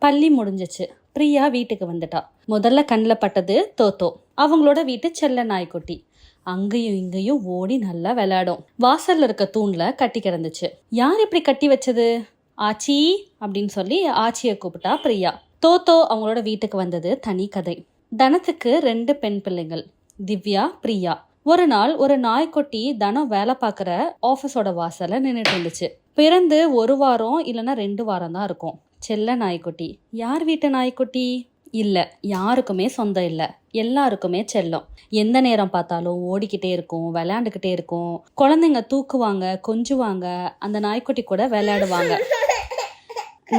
பள்ளி முடிஞ்சிச்சு. பிரியா வீட்டுக்கு வந்துட்டா. முதல்ல கண்ணில் பட்டது தோத்தோ, அவங்களோட வீட்டு செல்ல நாய்க்குட்டி. அங்கேயும் இங்கேயும் ஓடி நல்லா விளையாடும். வாசல்ல இருக்க தூண்ல கட்டி கிடந்துச்சு. யார் இப்படி கட்டி வச்சது? ஆச்சி அப்படின்னு சொல்லி ஆச்சியை கூப்பிட்டா பிரியா. தோத்தோ அவங்களோட வீட்டுக்கு வந்தது தனி கதை. தனத்துக்கு 2 பெண் பிள்ளைகள், திவ்யா, பிரியா. ஒரு நாள் ஒரு நாய்க்குட்டி தனம் வேலை பார்க்குற ஆஃபீஸோட வாசல்ல நின்றுட்டு இருந்துச்சு. பிறந்து 1 வாரம் இல்லைன்னா 2 வாரம் தான் இருக்கும். செல்ல நாய்க்குட்டி. யார் வீட்டு நாய்க்குட்டி? இல்லை, யாருக்குமே சொந்தம் இல்லை, எல்லாருக்குமே செல்லம். எந்த நேரம் பார்த்தாலும் ஓடிக்கிட்டே இருக்கும், விளையாண்டுக்கிட்டே இருக்கும். குழந்தைங்க தூக்குவாங்க, கொஞ்சுவாங்க, அந்த நாய்க்குட்டி கூட விளையாடுவாங்க.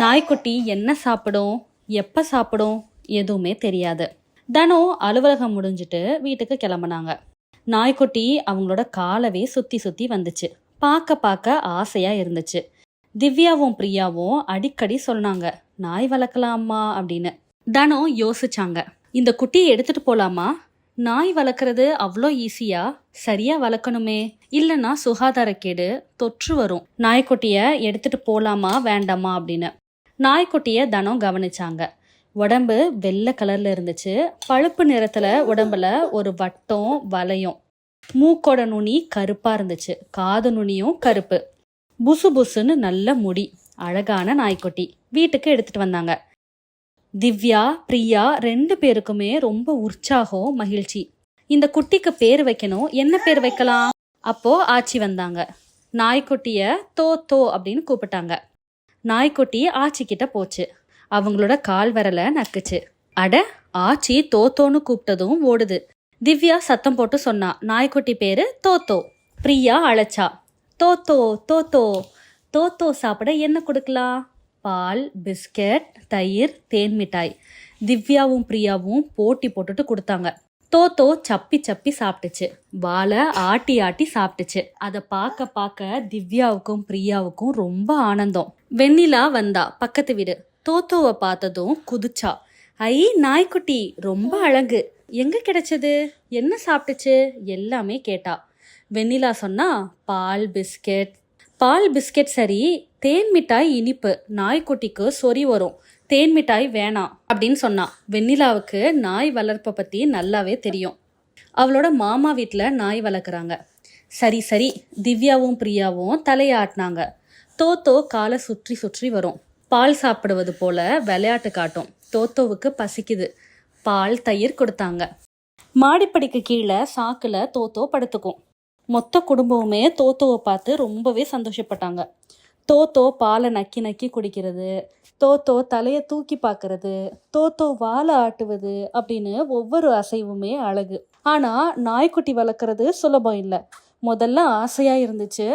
நாய்க்குட்டி என்ன சாப்பிடும், எப்போ சாப்பிடும், எதுவுமே தெரியாது. தினம் அலுவலகம் முடிஞ்சிட்டு வீட்டுக்கு கிளம்புனாங்க. நாய்க்குட்டி அவங்களோட காலவே சுற்றி சுற்றி வந்துச்சு. பார்க்க பார்க்க ஆசையாக இருந்துச்சு. திவ்யாவும் பிரியாவும் அடிக்கடி சொன்னாங்க, நாய் வளர்க்கலாமா அப்படின்னு. தனம் யோசிச்சாங்க, இந்த குட்டியை எடுத்துட்டு போலாமா? நாய் வளர்க்குறது அவ்வளோ ஈஸியா? சரியா வளர்க்கணுமே, இல்லைன்னா சுகாதாரக்கேடு, தொற்று வரும். நாய்க்குட்டிய எடுத்துட்டு போலாமா வேண்டாமா அப்படின்னு. நாய்க்குட்டிய தனம் கவனிச்சாங்க. உடம்பு வெள்ளை கலர்ல இருந்துச்சு. பழுப்பு நிறத்துல உடம்புல ஒரு வட்டம் வளையம். மூக்கோட நுனி கருப்பா இருந்துச்சு. காது நுனியும் கருப்பு. புசு புசுன்னு நல்ல முடி. அழகான நாய்க்குட்டி. வீட்டுக்கு எடுத்துட்டு வந்தாங்க. திவ்யா, பிரியா 2 பேருக்குமே ரொம்ப உற்சாகம், மகிழ்ச்சி. இந்த குட்டிக்கு பேர் வைக்கணும், என்ன பேர் வைக்கலாம்? அப்போ ஆச்சி வந்தாங்க. நாய்க்குட்டிய தோத்தோ அப்படின்னு கூப்பிட்டாங்க. நாய்க்குட்டி ஆச்சி கிட்ட போச்சு. அவங்களோட கால் விரல நக்குச்சு. அட, ஆச்சி தோத்தோன்னு கூப்பிட்டதும் ஓடுது. திவ்யா சத்தம் போட்டு சொன்னா, நாய்க்குட்டி பேரு தோத்தோ. பிரியா அழைச்சா, தோத்தோ தோத்தோ. தோத்தோ சாப்பிட என்ன கொடுக்கலாம்? பால், பிஸ்கட், தயிர், தேன் மிட்டாய். திவ்யாவும் பிரியாவும் போட்டி போட்டுட்டு கொடுத்தாங்க. தோத்தோ சப்பி சப்பி சாப்பிட்டுச்சு. வாழை ஆட்டி ஆட்டி சாப்பிட்டுச்சு. அதை பார்க்க பார்க்க திவ்யாவுக்கும் பிரியாவுக்கும் ரொம்ப ஆனந்தம். வெண்ணிலா வந்தா, பக்கத்து வீடு. தோத்தோவை பார்த்ததும் குதிச்சா. ஐ, நாய்க்குட்டி ரொம்ப அழகு, எங்க கிடைச்சது, என்ன சாப்பிட்டுச்சு, எல்லாமே கேட்டா. வெண்ணிலா சொன்னா, பால் பிஸ்கெட் சரி, தேன் மிட்டாய் இனிப்பு, நாய்க்குட்டிக்கு சொறி வரும், தேன் மிட்டாய் வேணாம் அப்படின்னு சொன்னா. வெண்ணிலாவுக்கு நாய் வளர்ப்பை பற்றி நல்லாவே தெரியும். அவளோட மாமா வீட்டில் நாய் வளர்க்குறாங்க. சரி சரி, திவ்யாவும் பிரியாவும் தலையாட்டினாங்க. தோத்தோ காலை சுற்றி சுற்றி வரும். பால் சாப்பிடுவது போல விளையாட்டு காட்டும். தோத்தோவுக்கு பசிக்குது. பால், தயிர் கொடுத்தாங்க. மாடிப்படிக்கு கீழே சாக்கில் தோத்தோ படுத்துக்கும். மொத்த குடும்பமுமே தோத்தோவை பார்த்து ரொம்பவே சந்தோஷப்பட்டாங்க. தோத்தோ பாலை நக்கி நக்கி குடிக்கிறது, தோத்தோ தலையை தூக்கி பார்க்கறது, தோத்தோ வாழை ஆட்டுவது அப்படின்னு ஒவ்வொரு அசைவுமே அழகு. ஆனால் நாய்க்குட்டி வளர்க்குறது சுலபம் இல்லை. முதல்ல ஆசையாக இருந்துச்சு,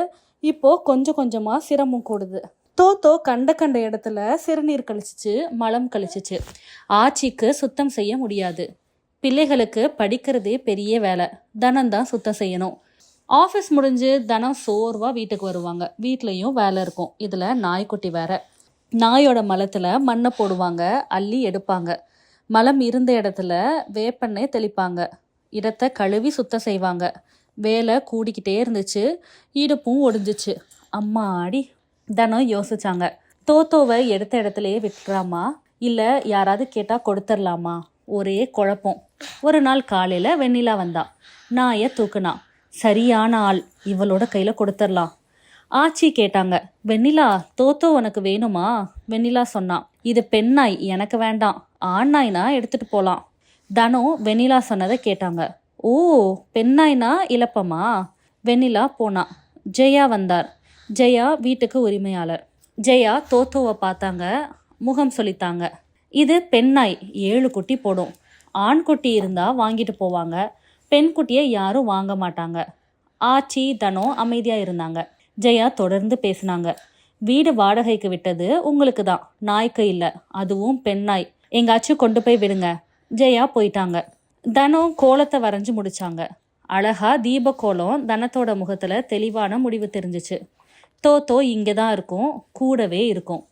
இப்போ கொஞ்சம் கொஞ்சமாக சிரமம் கூடுது. தோத்தோ கண்ட இடத்துல சிறுநீர் கழிச்சிச்சு, மலம் கழிச்சிச்சு. ஆச்சிக்கு சுத்தம் செய்ய முடியாது. பிள்ளைகளுக்கு படிக்கிறதே பெரிய வேலை, தனம்தான் சுத்தம் செய்யணும். ஆஃபீஸ் முடிஞ்சு தனம் சோர்வாக வீட்டுக்கு வருவாங்க. வீட்லேயும் வேலை இருக்கும். இதில் நாய்க்குட்டி வேற. நாயோட மலத்தில் மண்ணை போடுவாங்க, அள்ளி எடுப்பாங்க. மலம் இருந்த இடத்துல வேப்பெண்ணெய் தெளிப்பாங்க. இடத்தை கழுவி சுத்தம் செய்வாங்க. வேலை கூடிக்கிட்டே இருந்துச்சு. இடுப்பும் ஒடிஞ்சிச்சு. அம்மா ஆடி. தனம் யோசிச்சாங்க, தோத்தோவை எடுத்த இடத்துலையே விட்டுறாமா, இல்லை யாராவது கேட்டால் கொடுத்துடலாமா? ஒரே குழப்பம். ஒரு நாள் காலையில் வெண்ணிலா வந்தா. நாயை தூக்குனா. சரியான ஆள், இவளோட கையில் கொடுத்துடலாம். ஆச்சி கேட்டாங்க, வெண்ணிலா, தோத்தோ உனக்கு வேணுமா? வெண்ணிலா சொன்னா, இது பெண் நாய், எனக்கு வேண்டாம், ஆண் நாய்னா எடுத்துட்டு போகலாம். தனம் வெண்ணிலா சொன்னதை கேட்டாங்க. ஓ, பெண் நாய்னா இழப்பமா? வெண்ணிலா போனா. ஜெயா வந்தார். ஜெயா வீட்டுக்கு உரிமையாளர். ஜெயா தோத்தோவை பார்த்தாங்க, முகம் சொல்லித்தாங்க. இது பெண் நாய், 7 குட்டி போடும். ஆண் குட்டி இருந்தால் வாங்கிட்டு போவாங்க, பெண் குட்டியை யாரும் வாங்க மாட்டாங்க. ஆச்சி தனம் அமைதியாக இருந்தாங்க. ஜெயா தொடர்ந்து பேசினாங்க. வீடு வாடகைக்கு விட்டது உங்களுக்கு தான், நாய்க்கு இல்லை, அதுவும் பெண் நாய். எங்காச்சும் கொண்டு போய் விடுங்க. ஜெயா போயிட்டாங்க. தனம் கோலத்தை வரைஞ்சி முடிச்சாங்க. அழகா தீப கோலம். தனத்தோட முகத்தில் தெளிவான முடிவு தெரிஞ்சிச்சு. தோத்தோ இங்கே தான் இருக்கும், கூடவே இருக்கும்.